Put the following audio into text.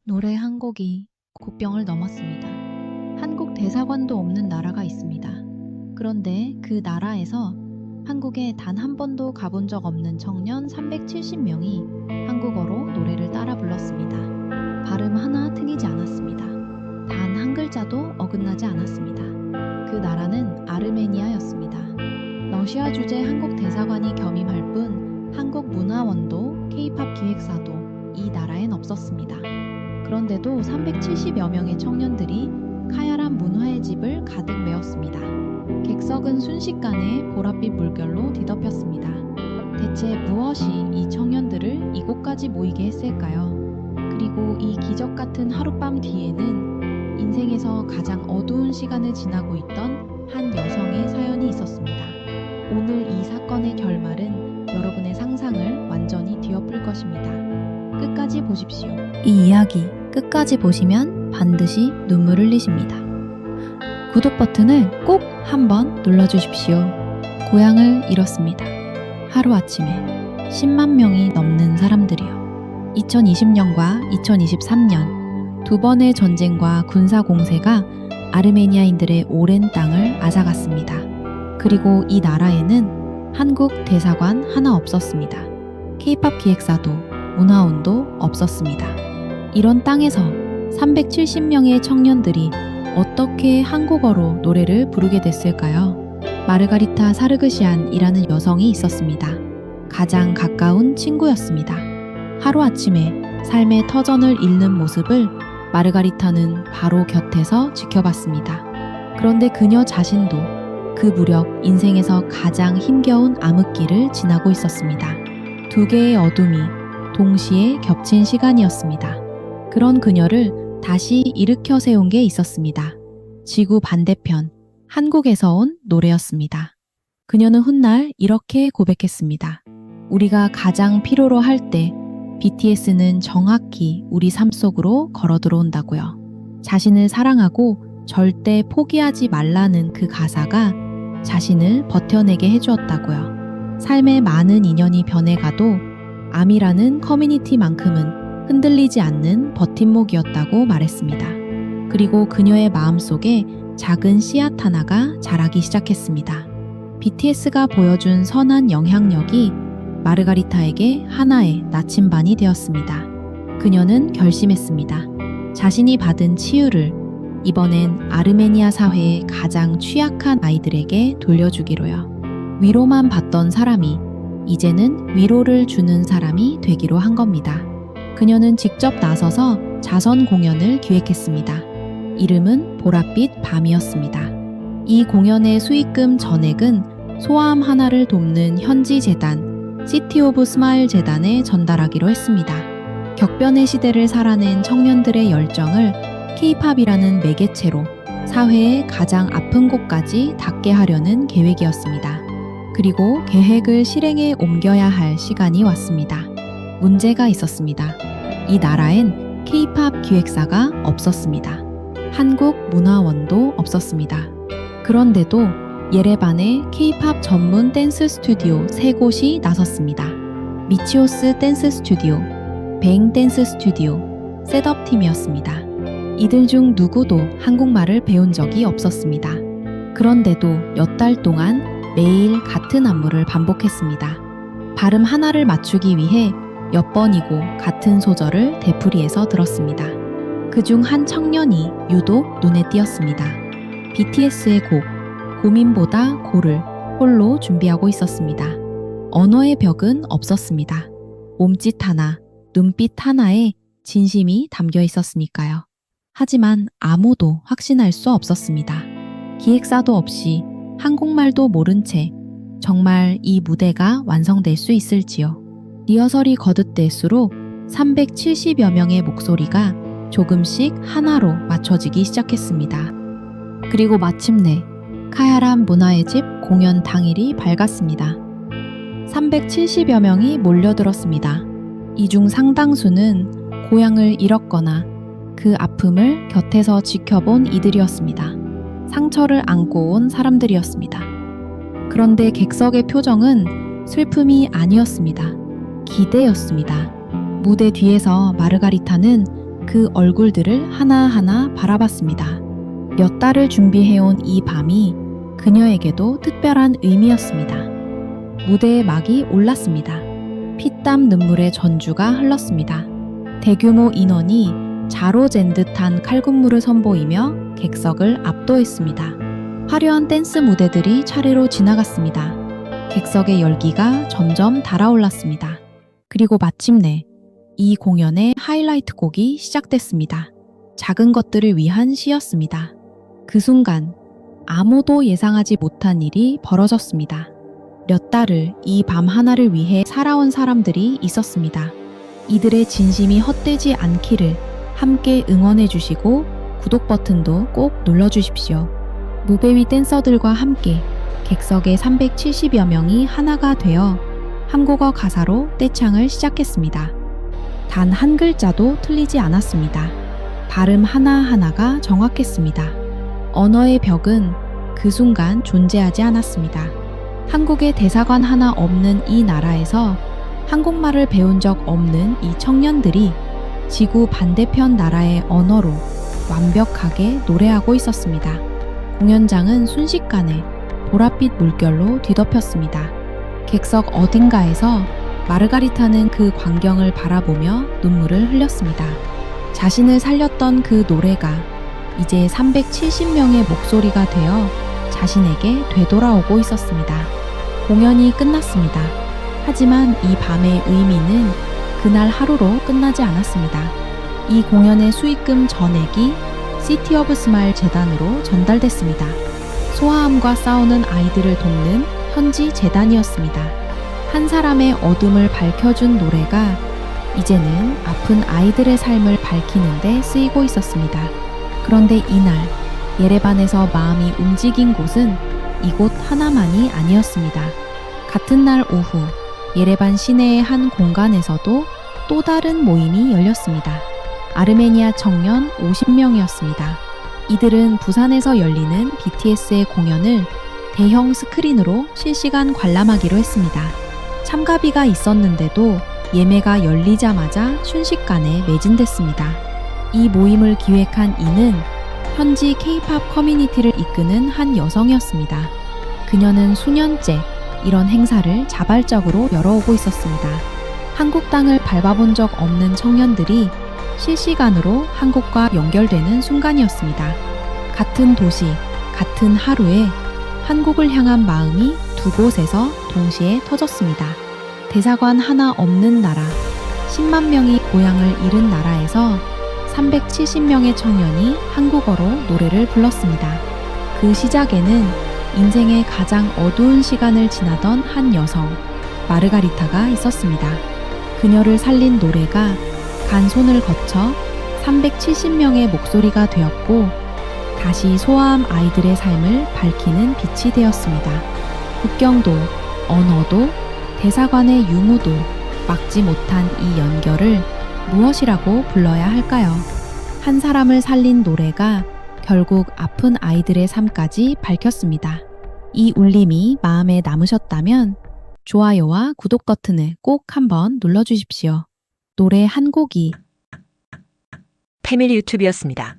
노래 한 곡이 국병을 넘었습니다. 한국 대사관도 없는 나라가 있습니다. 그런데 그 나라에서 한국에 단 한 번도 가본 적 없는 청년 370명이 한국어로 노래를 따라 불렀습니다. 발음 하나 틀리지 않았습니다. 단 한 글자도 어긋나지 않았습니다. 그 나라는 아르메니아였습니다. 러시아 주재 한국 대사관이 겸임할 뿐 한국 문화원도 K-팝 기획사도 이 나라엔 없었습니다. 그런데도 370여 명의 청년들이 카야란 문화의 집을 가득 메웠습니다. 객석은 순식간에 보랏빛 물결로 뒤덮였습니다. 대체 무엇이 이 청년들을 이곳까지 모이게 했을까요? 그리고 이 기적 같은 하룻밤 뒤에는 인생에서 가장 어두운 시간을 지나고 있던 한 여성의 사연이 있었습니다. 오늘 이 사건의 결말은 여러분의 상상을 완전히 뒤엎을 것입니다. 끝까지 보십시오. 이 이야기 끝까지 보시면 반드시 눈물 흘리십니다. 구독 버튼을 꼭 한번 눌러주십시오. 고향을 잃었습니다. 하루아침에 10만 명이 넘는 사람들이요. 2020년과 2023년 두 번의 전쟁과 군사 공세가 아르메니아인들의 오랜 땅을 앗아갔습니다. 그리고 이 나라에는 한국 대사관 하나 없었습니다. K-팝 기획사도 문화원도 없었습니다. 이런 땅에서 370명의 청년들이 어떻게 한국어로 노래를 부르게 됐을까요? 마르가리타 사르그시안이라는 여성이 있었습니다. 가장 가까운 친구였습니다. 하루아침에 삶의 터전을 잃는 모습을 마르가리타는 바로 곁에서 지켜봤습니다. 그런데 그녀 자신도 그 무렵 인생에서 가장 힘겨운 암흑기를 지나고 있었습니다. 두 개의 어둠이 동시에 겹친 시간이었습니다. 그런 그녀를 다시 일으켜 세운 게 있었습니다. 지구 반대편, 한국에서 온 노래였습니다. 그녀는 훗날 이렇게 고백했습니다. 우리가 가장 필요로 할 때 BTS는 정확히 우리 삶 속으로 걸어 들어온다고요. 자신을 사랑하고 절대 포기하지 말라는 그 가사가 자신을 버텨내게 해주었다고요. 삶의 많은 인연이 변해가도 암이라는 커뮤니티만큼은 흔들리지 않는 버팀목이었다고 말했습니다. 그리고 그녀의 마음속에 작은 씨앗 하나가 자라기 시작했습니다. BTS가 보여준 선한 영향력이 마르가리타에게 하나의 나침반이 되었습니다. 그녀는 결심했습니다. 자신이 받은 치유를 이번엔 아르메니아 사회의 가장 취약한 아이들에게 돌려주기로요. 위로만 받던 사람이 이제는 위로를 주는 사람이 되기로 한 겁니다. 그녀는 직접 나서서 자선 공연을 기획했습니다. 이름은 보랏빛 밤이었습니다. 이 공연의 수익금 전액은 소아암 하나를 돕는 현지 재단 시티 오브 스마일 재단에 전달하기로 했습니다. 격변의 시대를 살아낸 청년들의 열정을 K-팝이라는 매개체로 사회의 가장 아픈 곳까지 닿게 하려는 계획이었습니다. 그리고 계획을 실행에 옮겨야 할 시간이 왔습니다. 문제가 있었습니다. 이 나라엔 K-팝 기획사가 없었습니다. 한국 문화원도 없었습니다. 그런데도 예레반에 K-팝 전문 댄스 스튜디오 3곳이 나섰습니다. 미치오스 댄스 스튜디오, 뱅 댄스 스튜디오, 셋업팀이었습니다. 이들 중 누구도 한국말을 배운 적이 없었습니다. 그런데도 몇 달 동안 매일 같은 안무를 반복했습니다. 발음 하나를 맞추기 위해 몇 번이고 같은 소절을 되풀이해서 들었습니다. 그중 한 청년이 유독 눈에 띄었습니다. BTS의 곡 고민보다 고를 홀로 준비하고 있었습니다. 언어의 벽은 없었습니다. 몸짓 하나, 눈빛 하나에 진심이 담겨 있었으니까요. 하지만 아무도 확신할 수 없었습니다. 기획사도 없이 한국말도 모른 채 정말 이 무대가 완성될 수 있을지요. 리허설이 거듭될수록 370여 명의 목소리가 조금씩 하나로 맞춰지기 시작했습니다. 그리고 마침내 카야란 문화의 집 공연 당일이 밝았습니다. 370여 명이 몰려들었습니다. 이 중 상당수는 고향을 잃었거나 그 아픔을 곁에서 지켜본 이들이었습니다. 상처를 안고 온 사람들이었습니다. 그런데 객석의 표정은 슬픔이 아니었습니다. 기대였습니다. 무대 뒤에서 마르가리타는 그 얼굴들을 하나하나 바라봤습니다. 몇 달을 준비해온 이 밤이 그녀에게도 특별한 의미였습니다. 무대의 막이 올랐습니다. 피땀 눈물의 전주가 흘렀습니다. 대규모 인원이 자로 잰 듯한 칼군무를 선보이며 객석을 압도했습니다. 화려한 댄스 무대들이 차례로 지나갔습니다. 객석의 열기가 점점 달아올랐습니다. 그리고 마침내 이 공연의 하이라이트 곡이 시작됐습니다. 작은 것들을 위한 시였습니다. 그 순간 아무도 예상하지 못한 일이 벌어졌습니다. 몇 달을 이 밤 하나를 위해 살아온 사람들이 있었습니다. 이들의 진심이 헛되지 않기를 함께 응원해 주시고 구독 버튼도 꼭 눌러주십시오. 무대 위 댄서들과 함께 객석의 370여 명이 하나가 되어 한국어 가사로 떼창을 시작했습니다. 단 한 글자도 틀리지 않았습니다. 발음 하나하나가 정확했습니다. 언어의 벽은 그 순간 존재하지 않았습니다. 한국에 대사관 하나 없는 이 나라에서 한국말을 배운 적 없는 이 청년들이 지구 반대편 나라의 언어로 완벽하게 노래하고 있었습니다. 공연장은 순식간에 보랏빛 물결로 뒤덮였습니다. 객석 어딘가에서 마르가리타는 그 광경을 바라보며 눈물을 흘렸습니다. 자신을 살렸던 그 노래가 이제 370명의 목소리가 되어 자신에게 되돌아오고 있었습니다. 공연이 끝났습니다. 하지만 이 밤의 의미는 그날 하루로 끝나지 않았습니다. 이 공연의 수익금 전액이 시티 오브 스마일 재단으로 전달됐습니다. 소아암과 싸우는 아이들을 돕는 현지 재단이었습니다. 한 사람의 어둠을 밝혀준 노래가 이제는 아픈 아이들의 삶을 밝히는 데 쓰이고 있었습니다. 그런데 이날 예레반에서 마음이 움직인 곳은 이곳 하나만이 아니었습니다. 같은 날 오후 예레반 시내의 한 공간에서도 또 다른 모임이 열렸습니다. 아르메니아 청년 50명이었습니다. 이들은 부산에서 열리는 BTS의 공연을 대형 스크린으로 실시간 관람하기로 했습니다. 참가비가 있었는데도 예매가 열리자마자 순식간에 매진됐습니다. 이 모임을 기획한 이는 현지 K-팝 커뮤니티를 이끄는 한 여성이었습니다. 그녀는 수년째 이런 행사를 자발적으로 열어오고 있었습니다. 한국 땅을 밟아본 적 없는 청년들이 실시간으로 한국과 연결되는 순간이었습니다. 같은 도시, 같은 하루에 한국을 향한 마음이 두 곳에서 동시에 터졌습니다. 대사관 하나 없는 나라, 10만 명이 고향을 잃은 나라에서 370명의 청년이 한국어로 노래를 불렀습니다. 그 시작에는 인생의 가장 어두운 시간을 지나던 한 여성, 마르가리타가 있었습니다. 그녀를 살린 노래가 간손을 거쳐 370명의 목소리가 되었고 다시 소아암 아이들의 삶을 밝히는 빛이 되었습니다. 국경도, 언어도, 대사관의 유무도 막지 못한 이 연결을 무엇이라고 불러야 할까요? 한 사람을 살린 노래가 결국 아픈 아이들의 삶까지 밝혔습니다. 이 울림이 마음에 남으셨다면 좋아요와 구독 버튼을 꼭 한번 눌러주십시오. 노래 한 곡이 패밀리 유튜브였습니다.